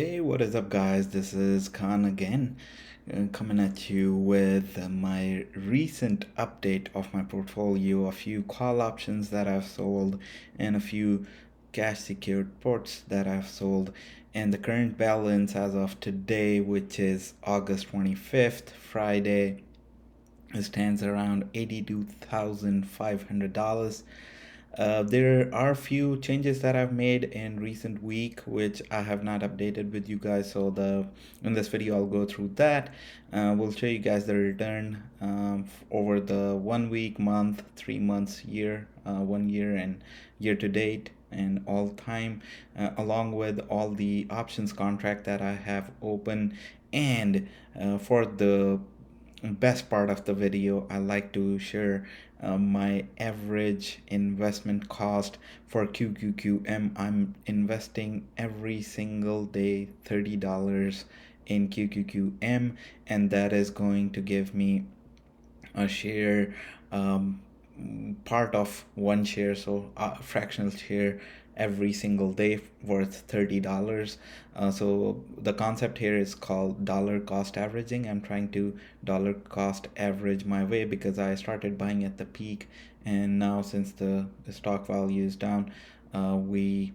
Hey, what is up, guys? This is Khan again, coming at you with my recent update of my portfolio, a few call options that I've sold, and a few cash secured puts that I've sold. And the current balance as of today, which is August 25th, Friday, stands around $82,500. There are a few changes that I've made in recent week, which I have not updated with you guys. So in this video, I'll go through that. We'll show you guys the return over the 1 week, month, 3 months, year, 1 year, and year to date and all time, along with all the options contract that I have open. And for the best part of the video, I like to share my average investment cost for QQQM. I'm investing every single day $30 in QQQM, and that is going to give me a share, um, part of one share, so a fractional share every single day worth $30. So the concept here is called dollar cost averaging. I'm trying to dollar cost average my way because I started buying at the peak, and now since the stock value is down, we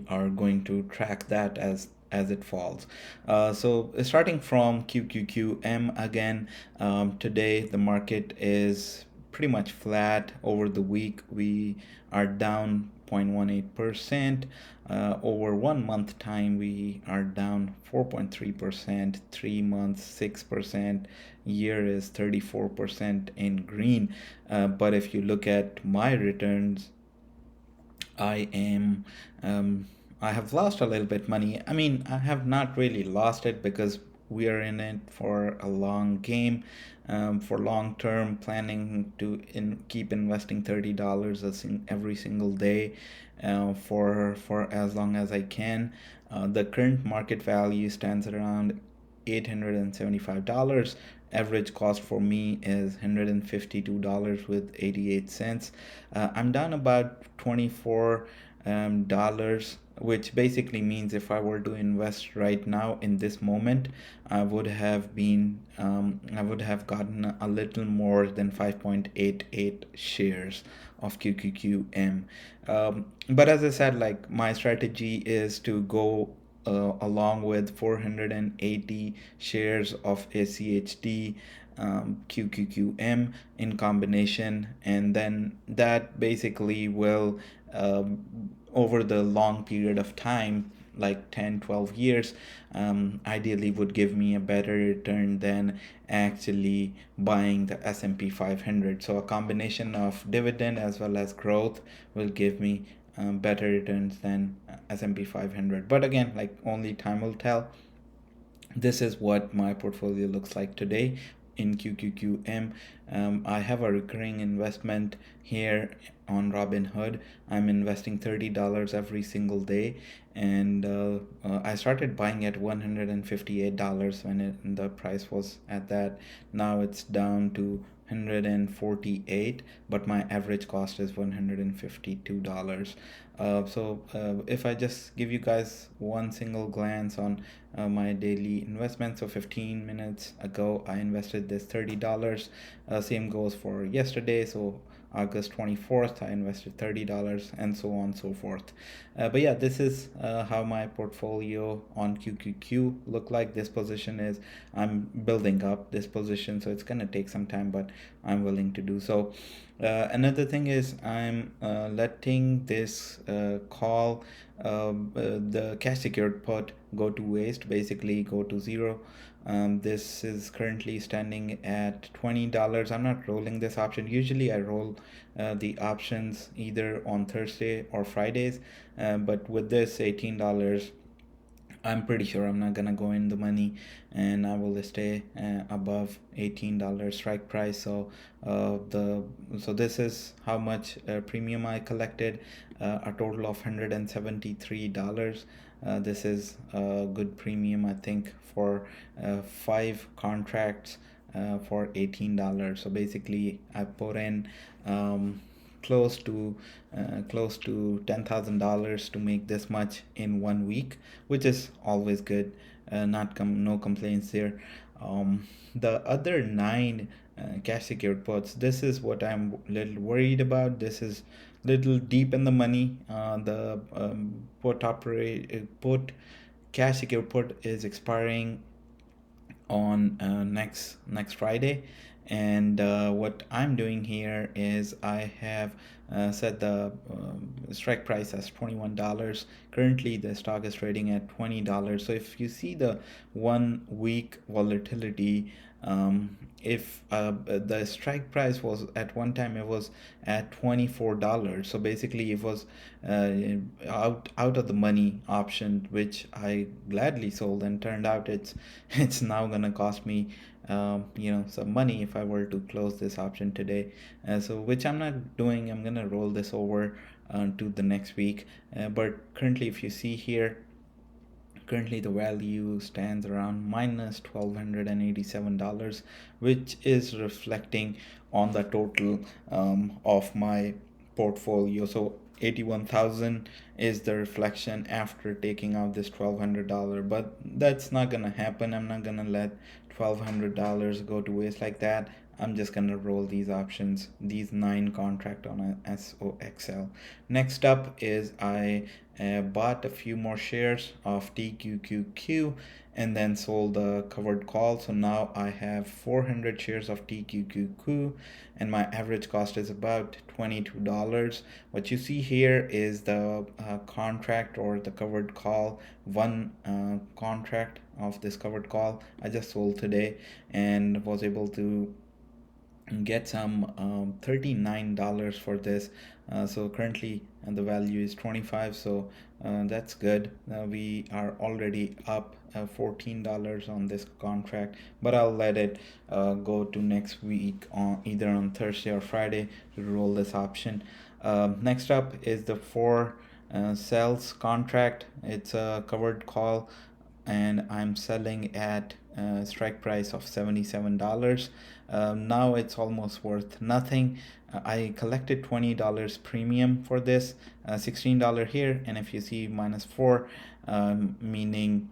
are going to track that as it falls. So starting from QQQM again, today the market is pretty much flat. Over the week we are down 0.18%. Over 1 month time we are down 4.3%. 3 months 6%. Year is 34% in green. But if you look at my returns, I am I have lost a little bit money. I mean, I have not really lost it because we are in it for a long game, for long term planning to keep investing $30 every single day, for as long as I can. The current market value stands around $875. Average cost for me is $152 with 88 cents. I'm down about $24, which basically means if I were to invest right now in this moment, I would have gotten a little more than 5.88 shares of QQQM. But as I said, like, my strategy is to go along with 480 shares of SCHD QQQM in combination, and then that basically will, over the long period of time, like 10-12 years, ideally would give me a better return than actually buying the S&P 500. So a combination of dividend as well as growth will give me better returns than S&P 500. But again, like, only time will tell. This is what my portfolio looks like today in QQQM. I have a recurring investment here on Robinhood. I'm investing $30 every single day, and I started buying at $158 when the price was at that. Now it's down to 148, but my average cost is $152. If I just give you guys one single glance on my daily investment, so 15 minutes ago I invested this $30. Same goes for yesterday, so August 24th I invested $30, and so on and so forth. But yeah, this is how my portfolio on QQQ look like. This position is, I'm building up this position, so it's gonna take some time, but I'm willing to do so. Another thing is I'm letting this the cash secured put go to waste, basically go to zero. This is currently standing at $20. I'm not rolling this option. Usually I roll the options either on Thursday or Fridays, but with this $18, I'm pretty sure I'm not gonna go in the money, and I will stay above $18 strike price. So this is how much premium I collected, a total of $173. This is a good premium, I think, for 5 contracts for $18. So basically, I put in close to $10,000 to make this much in 1 week, which is always good. Not no complaints there. The other nine cash secured puts, this is what I'm a little worried about. This is little deep in the money. The put cash secured put is expiring on next Friday. And what I'm doing here is I have set the strike price as $21. Currently, the stock is trading at $20. So if you see the 1 week volatility, if the strike price was at one time, it was at $24. So basically it was out of the money option, which I gladly sold, and turned out it's now gonna cost me some money if I were to close this option today. So which I'm not doing. I'm gonna roll this over to the next week. But currently, if you see here, currently the value stands around minus $1,287, which is reflecting on the total of my portfolio. So 81,000 is the reflection after taking out this $1,200, but that's not gonna happen. I'm not gonna let $1,200 go to waste like that. I'm just gonna roll these options, these 9 contract on a SOXL. Next up is I bought a few more shares of TQQQ and then sold the covered call. So now I have 400 shares of TQQQ and my average cost is about $22. What you see here is the contract or the covered call, one contract of this covered call I just sold today and was able to get some $39 for this. So currently the value is 25, so that's good. We are already up $14 on this contract, but I'll let it go to next week on either on Thursday or Friday to roll this option. Next up is the 4 sales contract. It's a covered call and I'm selling at strike price of $77. Now it's almost worth nothing. I collected $20 premium for this, $16 here, and if you see minus 4, meaning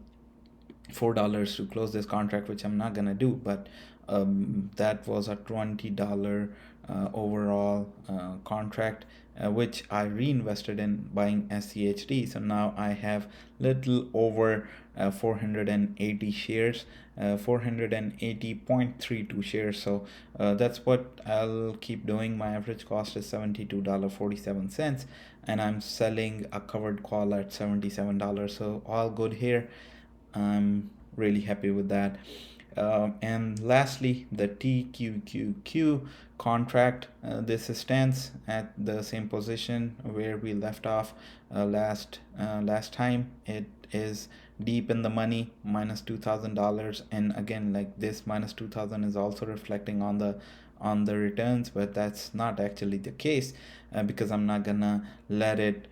$4 to close this contract, which I'm not gonna do, but that was a $20 overall contract, which I reinvested in buying SCHD. So now I have little over 480 shares, 480.32 shares. So that's what I'll keep doing. My average cost is $72.47, and I'm selling a covered call at $77. So all good here. I'm really happy with that. And lastly, the TQQQ contract. This stands at the same position where we left off last time. It is deep in the money, minus $2,000, and again, like this minus 2,000 is also reflecting on the returns, but that's not actually the case because I'm not gonna let it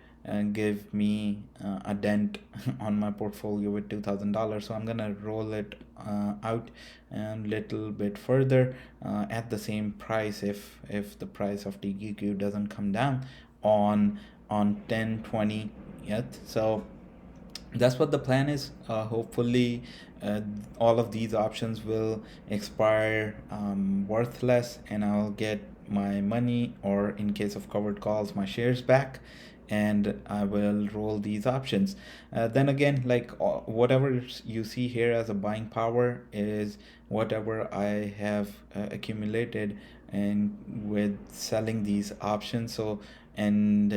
give me a dent on my portfolio with $2,000. So I'm gonna roll it out a little bit further at the same price if the price of TQQ doesn't come down on 10/20 yet. So that's what the plan is. Hopefully all of these options will expire worthless and I'll get my money, or in case of covered calls, my shares back, and I will roll these options. Then again, like whatever you see here as a buying power is whatever I have accumulated and with selling these options. So and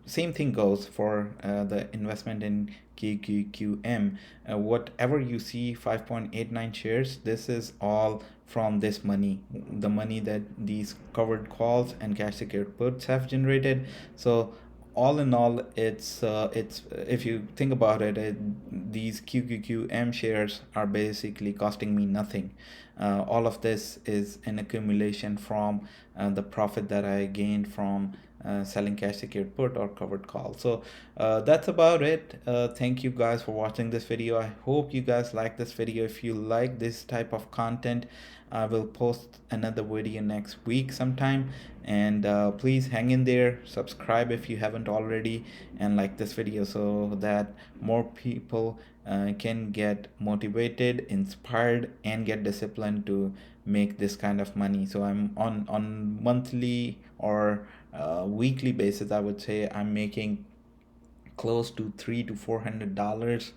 same thing goes for the investment in QQQM. Whatever you see 5.89 shares, this is all from this money, the money that these covered calls and cash secured puts have generated. So all in all, it's if you think about it, these QQQM shares are basically costing me nothing. All of this is an accumulation from the profit that I gained from selling cash secured put or covered call. So that's about it. Thank you guys for watching this video. I hope you guys like this video. If you like this type of content, I will post another video next week sometime, and please hang in there, subscribe if you haven't already, and like this video so that more people can get motivated, inspired, and get disciplined to make this kind of money. So I'm on monthly or weekly basis, I would say I'm making close to $300 to $400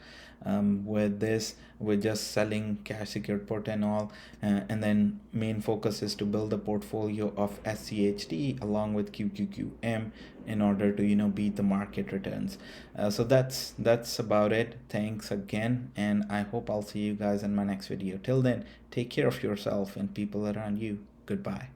with this, with just selling cash secured put and all, and then main focus is to build a portfolio of SCHD along with QQQM in order to beat the market returns. So that's about it. Thanks again, and I hope I'll see you guys in my next video. Till then, take care of yourself and people around you. Goodbye.